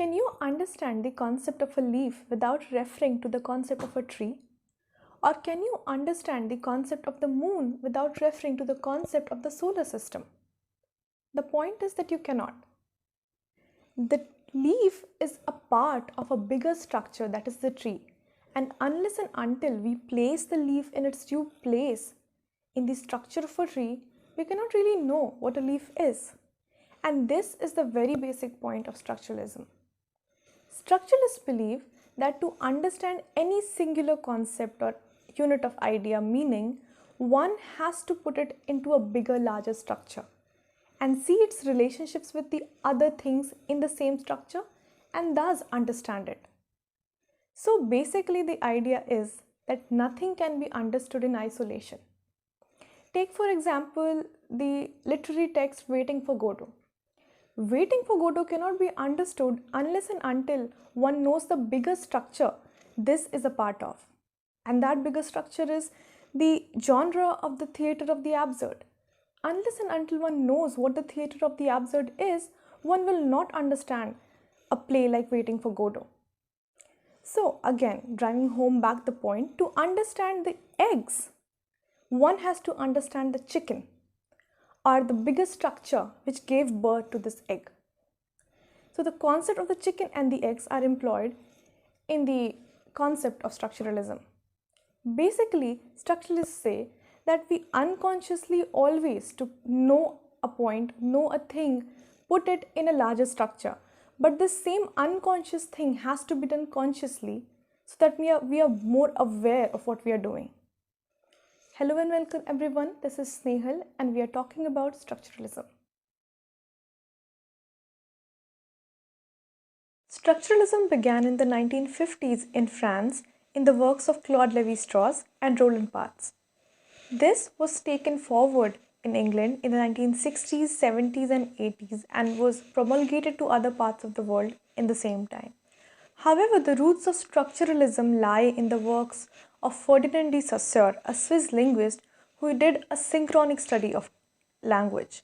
Can you understand the concept of a leaf without referring to the concept of a tree? Or can you understand the concept of the moon without referring to the concept of the solar system? The point is that you cannot. The leaf is a part of a bigger structure, that is the tree. And unless and until we place the leaf in its due place in the structure of a tree, we cannot really know what a leaf is. And this is the very basic point of structuralism. Structuralists believe that to understand any singular concept or unit of idea meaning, one has to put it into a bigger, larger structure and see its relationships with the other things in the same structure and thus understand it. So basically the idea is that nothing can be understood in isolation. Take for example the literary text Waiting for Godot. Waiting for Godot cannot be understood unless and until one knows the bigger structure this is a part of. And that bigger structure is the genre of the theatre of the absurd. Unless and until one knows what the theatre of the absurd is, one will not understand a play like Waiting for Godot. So again, driving home back the point, to understand the eggs, one has to understand the chicken, or the biggest structure which gave birth to this egg. So the concept of the chicken and the eggs are employed in the concept of structuralism. Basically, structuralists say that we unconsciously always, to know a point, know a thing, put it in a larger structure. But this same unconscious thing has to be done consciously so that we are more aware of what we are doing. Hello and welcome everyone, this is Snehal and we are talking about structuralism. Structuralism began in the 1950s in France in the works of Claude Lévi-Strauss and Roland Barthes. This was taken forward in England in the 1960s, 70s and 80s and was promulgated to other parts of the world in the same time. However, the roots of structuralism lie in the works of Ferdinand de Saussure, a Swiss linguist who did a synchronic study of language.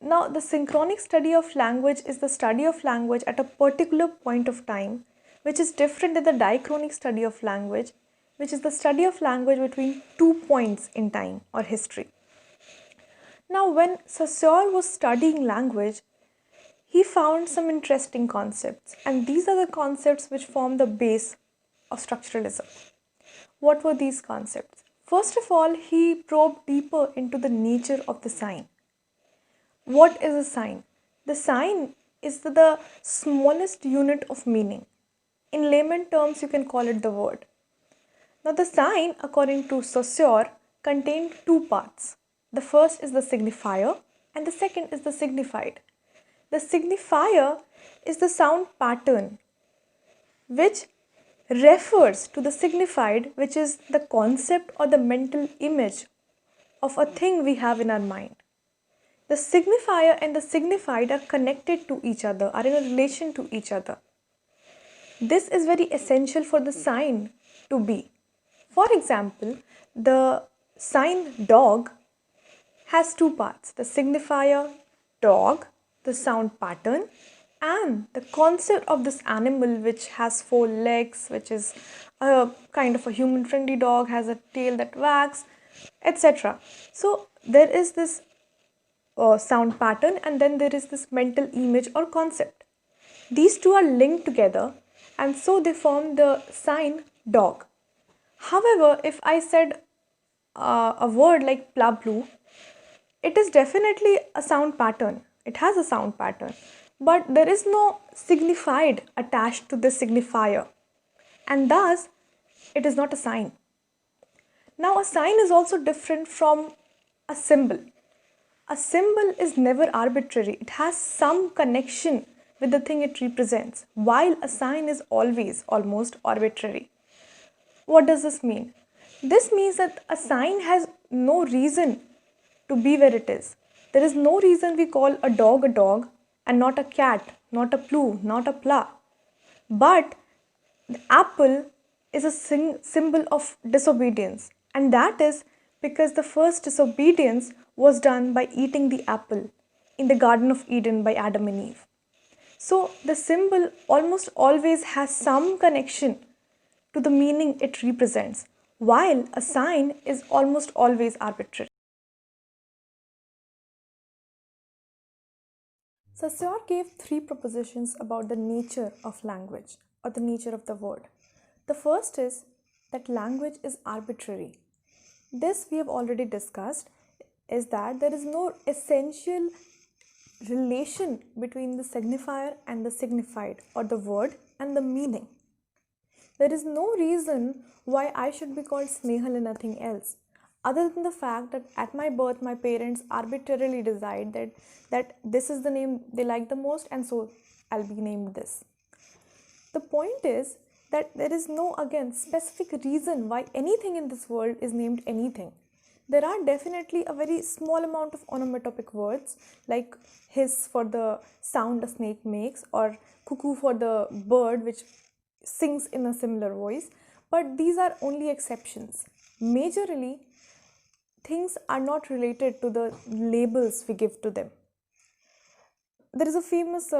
Now, the synchronic study of language is the study of language at a particular point of time, which is different than the diachronic study of language, which is the study of language between 2 points in time or history. Now, when Saussure was studying language, he found some interesting concepts, and these are the concepts which form the base of structuralism. What were these concepts? First of all, he probed deeper into the nature of the sign. What is a sign? The sign is the smallest unit of meaning. In layman terms, you can call it the word. Now, the sign, according to Saussure, contained 2 parts. The first is the signifier and the second is the signified. The signifier is the sound pattern which refers to the signified, which is the concept or the mental image of a thing we have in our mind. The signifier and the signified are connected to each other, are in a relation to each other. This is very essential for the sign to be. For example, the sign dog has 2 parts, the signifier dog, the sound pattern, and the concept of this animal which has 4 legs, which is a kind of a human friendly dog, has a tail that wags, etc. So there is this sound pattern and then there is this mental image or concept. These 2 are linked together and so they form the sign dog. However, if I said a word like blue, it is definitely a sound pattern. It has a sound pattern, but there is no signified attached to the signifier, and thus it is not a sign. Now, a sign is also different from a symbol. A symbol is never arbitrary. It has some connection with the thing it represents, while a sign is always almost arbitrary. What does this mean? This means that a sign has no reason to be where it is. There is no reason we call a dog and not a cat, not a plu, not a pla. But the apple is a symbol of disobedience, and that is because the first disobedience was done by eating the apple in the Garden of Eden by Adam and Eve. So the symbol almost always has some connection to the meaning it represents, while a sign is almost always arbitrary. Saussure gave three propositions about the nature of language or the nature of the word. The first is that language is arbitrary. This we have already discussed, is that there is no essential relation between the signifier and the signified, or the word and the meaning. There is no reason why I should be called Snehal and nothing else, other than the fact that at my birth my parents arbitrarily decide that this is the name they like the most, and so I'll be named this. The point is that there is no, again, specific reason why anything in this world is named anything. There are definitely a very small amount of onomatopic words, like hiss for the sound a snake makes, or cuckoo for the bird which sings in a similar voice, but these are only exceptions. Majorly, things are not related to the labels we give to them. There is a famous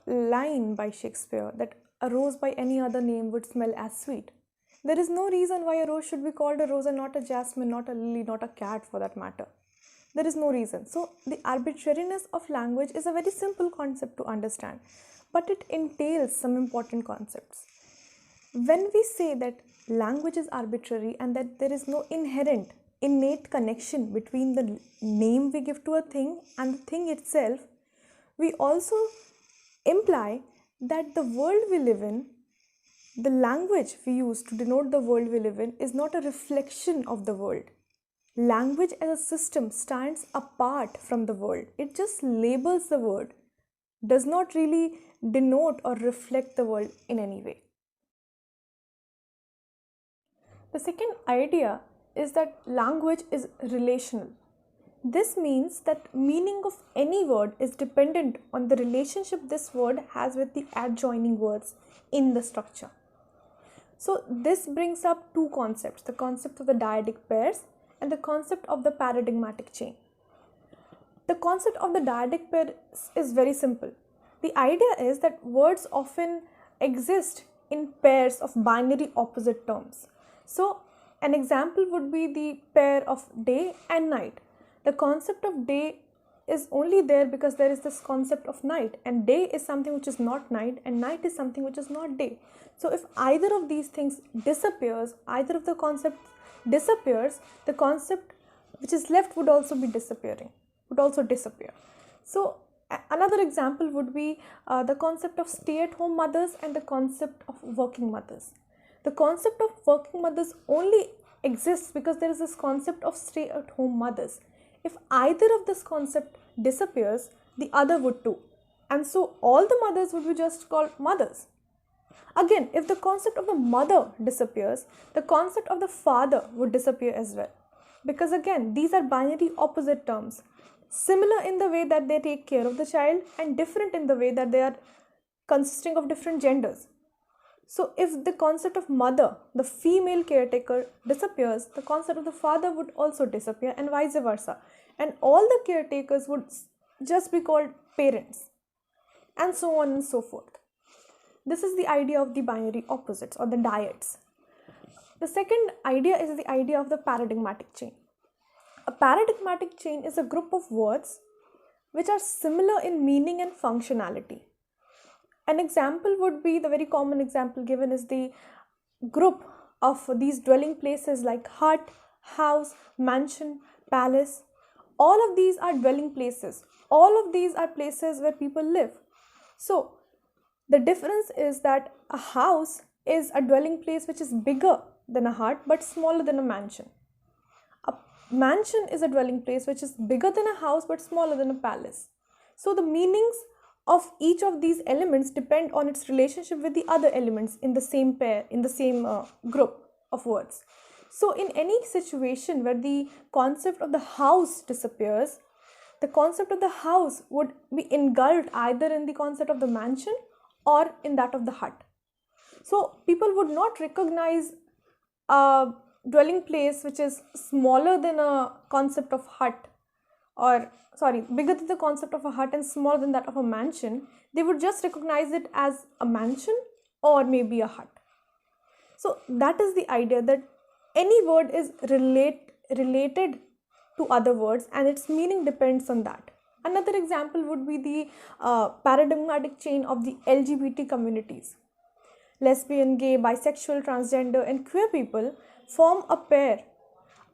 line by Shakespeare that a rose by any other name would smell as sweet. There is no reason why a rose should be called a rose and not a jasmine, not a lily, not a cat for that matter. There is no reason. So the arbitrariness of language is a very simple concept to understand, but it entails some important concepts. When we say that language is arbitrary and that there is no inherent, innate connection between the name we give to a thing and the thing itself, we also imply that the world we live in, the language we use to denote the world we live in, is not a reflection of the world. Language as a system stands apart from the world. It just labels the world, does not really denote or reflect the world in any way. The second idea is that language is relational. This means that meaning of any word is dependent on the relationship this word has with the adjoining words in the structure. So this brings up two concepts, the concept of the dyadic pairs and the concept of the paradigmatic chain. The concept of the dyadic pair is very simple. The idea is that words often exist in pairs of binary opposite terms. So an example would be the pair of day and night. The concept of day is only there because there is this concept of night, and day is something which is not night and night is something which is not day. So if either of these things disappears, either of the concepts disappears, the concept which is left would also disappear. So another example would be the concept of stay-at-home mothers and the concept of working mothers. The concept of working mothers only exists because there is this concept of stay-at-home mothers. If either of this concept disappears, the other would too. And so all the mothers would be just called mothers. Again, if the concept of the mother disappears, the concept of the father would disappear as well. Because again, these are binary opposite terms, similar in the way that they take care of the child and different in the way that they are consisting of different genders. So if the concept of mother, the female caretaker, disappears, the concept of the father would also disappear, and vice versa. And all the caretakers would just be called parents, and so on and so forth. This is the idea of the binary opposites or the dyads. The second idea is the idea of the paradigmatic chain. A paradigmatic chain is a group of words which are similar in meaning and functionality. An example would be, the very common example given is the group of these dwelling places like hut, house, mansion, palace. All of these are dwelling places. All of these are places where people live. So the difference is that a house is a dwelling place which is bigger than a hut but smaller than a mansion. A mansion is a dwelling place which is bigger than a house but smaller than a palace. So the meanings of each of these elements depend on its relationship with the other elements in the same pair, in the same group of words. So in any situation where the concept of the house disappears, the concept of the house would be engulfed either in the concept of the mansion or in that of the hut. So people would not recognize a dwelling place which is smaller than a concept of hut bigger than the concept of a hut and smaller than that of a mansion, they would just recognize it as a mansion or maybe a hut. So that is the idea that any word is related to other words and its meaning depends on that. Another example would be the paradigmatic chain of the LGBT communities. Lesbian, gay, bisexual, transgender and queer people form a pair,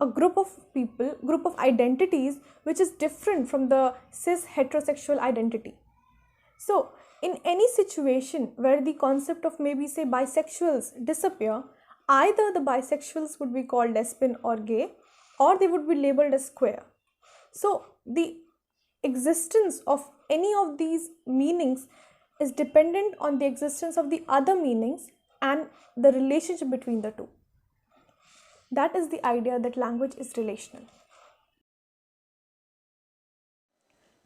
a group of people, group of identities which is different from the cis heterosexual identity. So in any situation where the concept of maybe say bisexuals disappear, either the bisexuals would be called lesbian or gay, or they would be labeled as queer. So the existence of any of these meanings is dependent on the existence of the other meanings and the relationship between the two. That is the idea that language is relational.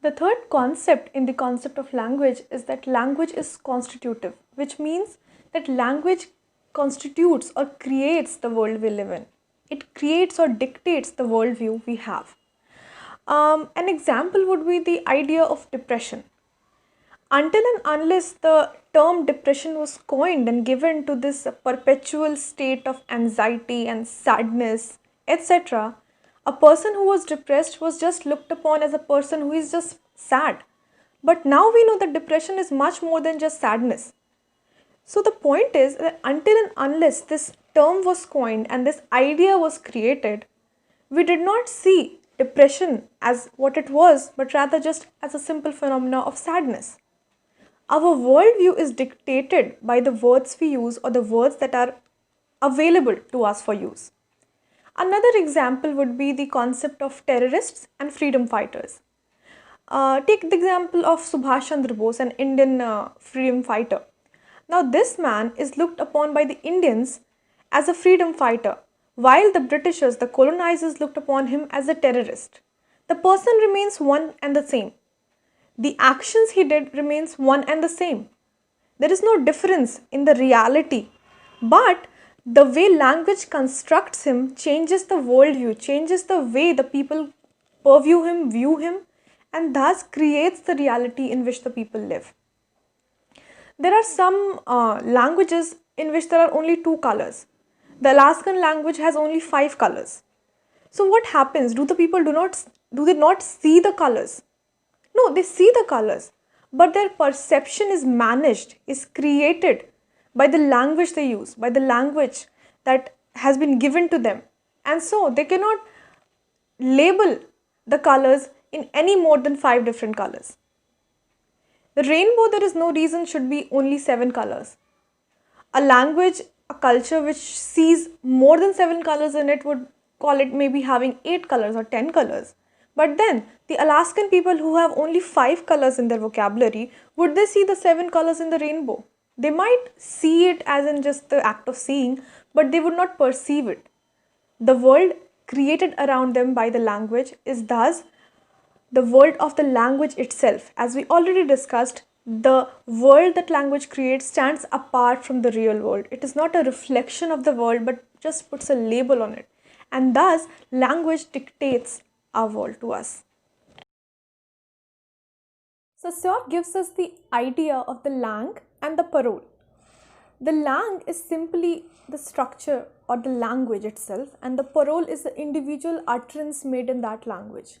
The third concept in the concept of language is that language is constitutive, which means that language constitutes or creates the world we live in. It creates or dictates the worldview we have. An example would be the idea of depression. Until and unless the term depression was coined and given to this perpetual state of anxiety and sadness, etc., a person who was depressed was just looked upon as a person who is just sad. But now we know that depression is much more than just sadness. So the point is that until and unless this term was coined and this idea was created, we did not see depression as what it was, but rather just as a simple phenomena of sadness. Our worldview is dictated by the words we use or the words that are available to us for use. Another example would be the concept of terrorists and freedom fighters. Take the example of Subhash Chandra Bose, an Indian freedom fighter. Now this man is looked upon by the Indians as a freedom fighter, while the Britishers, the colonizers, looked upon him as a terrorist. The person remains one and the same. The actions he did remains one and the same. There is no difference in the reality, but the way language constructs him changes the worldview, changes the way the people purview him, view him, and thus creates the reality in which the people live. There are some languages in which there are only 2 colors. The Alaskan language has only 5 colors. So what happens? Do they not see the colors? No, they see the colors, but their perception is managed, is created by the language they use, by the language that has been given to them. And so they cannot label the colors in any more than 5 different colors. The rainbow, there is no reason should be only 7 colors. A language, a culture which sees more than 7 colors in it would call it maybe having 8 colors or 10 colors. But then the Alaskan people who have only 5 colors in their vocabulary, would they see the 7 colors in the rainbow? They might see it as in just the act of seeing, but they would not perceive it. The world created around them by the language is thus the world of the language itself. As we already discussed, the world that language creates stands apart from the real world. It is not a reflection of the world, but just puts a label on it. And thus, language dictates our world to us. Saussure gives us the idea of the langue and the parole. The langue is simply the structure or the language itself, and the parole is the individual utterance made in that language.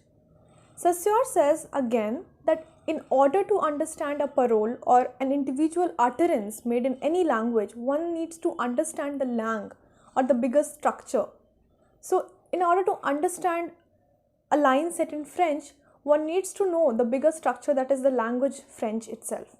Saussure says again that in order to understand a parole or an individual utterance made in any language, one needs to understand the langue or the bigger structure. So in order to understand a line set in French, one needs to know the bigger structure, that is the language French itself.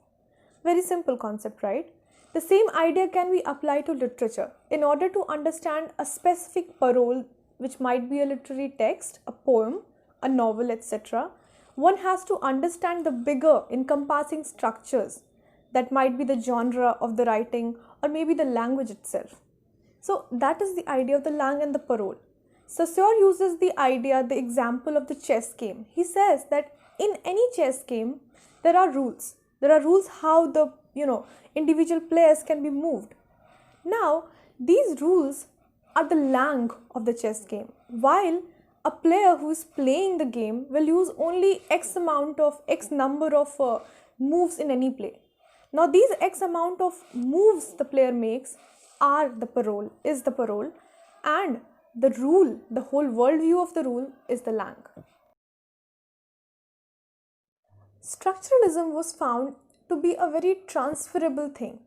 Very simple concept, right? The same idea can be applied to literature. In order to understand a specific parole, which might be a literary text, a poem, a novel, etc., one has to understand the bigger encompassing structures that might be the genre of the writing or maybe the language itself. So that is the idea of the langue and the parole. Saussure uses the idea, the example of the chess game. He says that in any chess game, there are rules. There are rules how the individual players can be moved. Now, these rules are the langue of the chess game, while a player who is playing the game will use only X number of moves in any play. Now these X amount of moves the player makes is the parole, and the rule, the whole worldview of the rule is the langue. Structuralism was found to be a very transferable thing.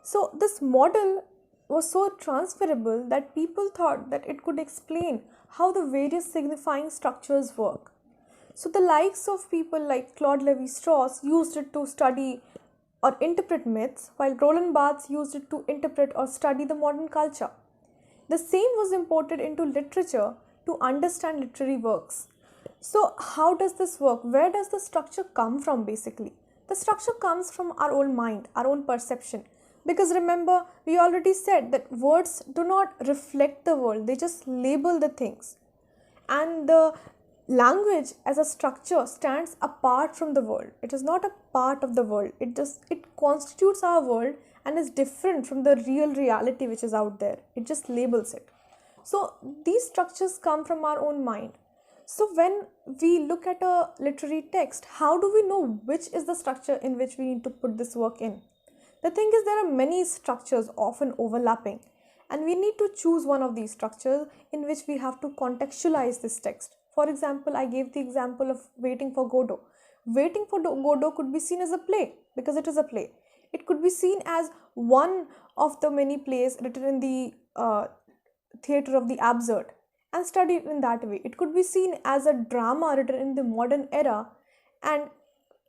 So this model was so transferable that people thought that it could explain how the various signifying structures work. So the likes of people like Claude Lévi-Strauss used it to study or interpret myths, while Roland Barthes used it to interpret or study the modern culture. The same was imported into literature to understand literary works. So how does this work? Where does the structure come from basically? The structure comes from our own mind, our own perception. Because remember, we already said that words do not reflect the world, they just label the things. And the language as a structure stands apart from the world. It is not a part of the world. It constitutes our world and is different from the real reality which is out there. It just labels it. So these structures come from our own mind. So when we look at a literary text, how do we know which is the structure in which we need to put this work in? The thing is, there are many structures often overlapping, and we need to choose one of these structures in which we have to contextualize this text. For example, I gave the example of Waiting for Godot. Waiting for Godot could be seen as a play because it is a play. It could be seen as one of the many plays written in the theatre of the absurd and studied in that way. It could be seen as a drama written in the modern era and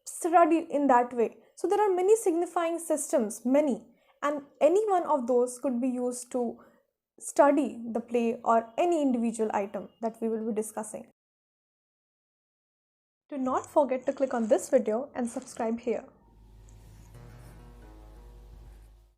studied in that way. So there are many signifying systems, and any one of those could be used to study the play or any individual item that we will be discussing. Do not forget to click on this video and subscribe here.